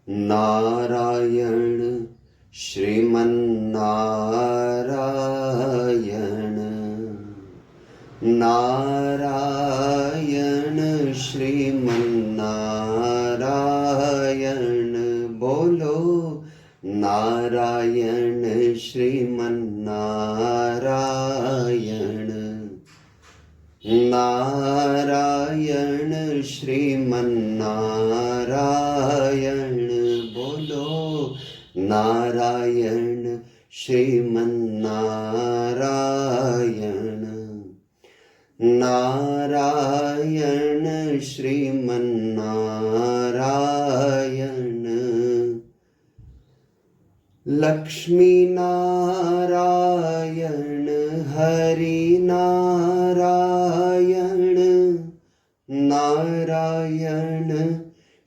नारायण श्रीमन्नारायण नारायण श्रीमन्नारायण बोलो नारायण श्रीमन्नारायण नारायण श्रीमन्नारायण बोलो नारायण श्रीमन्नारायण नारायण श्रीमन्नारायण लक्ष्मी नारायण हरि नारायण नारायण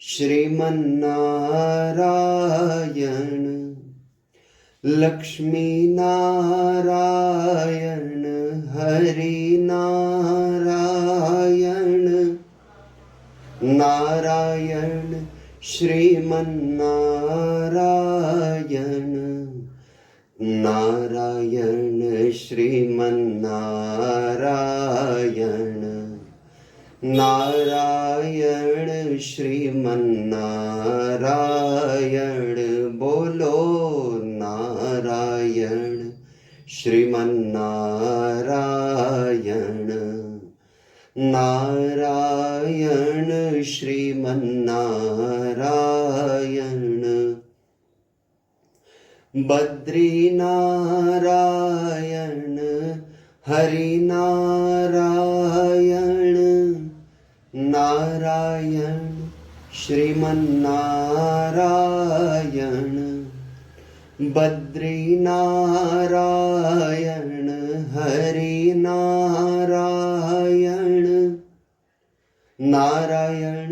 श्रीमन्नारायण लक्ष्मी नारायण हरि नारायण नारायण श्रीमन्नारायण नारायण श्रीमन्नारायण नारायण श्रीमन्नारायण बोलो नारायण श्रीमन्नारायण नारायण श्रीमन्नारायण बद्रीनारायण हरिनारायण नारायण श्रीमन्नारायण बद्रीनारायण हरिनारायण नारायण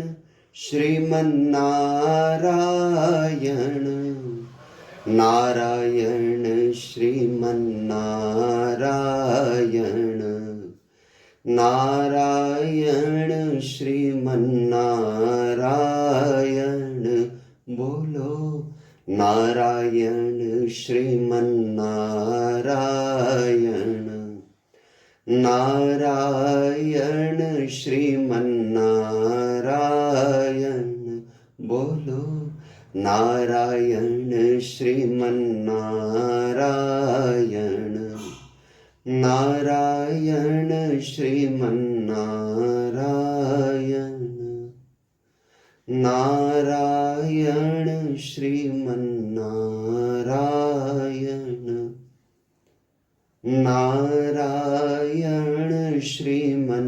श्रीमन्नारायण नारायण श्रीमन्नारायण नारायण श्रीमन्नारायण बोलो नारायण श्रीमन्नारायण नारायण श्रीमन्नारायण बोलो नारायण श्रीमन्नारायण नारायण श्रीमन्नारायण नारायण श्रीमन्नारायण नारायण श्रीमन्नारायण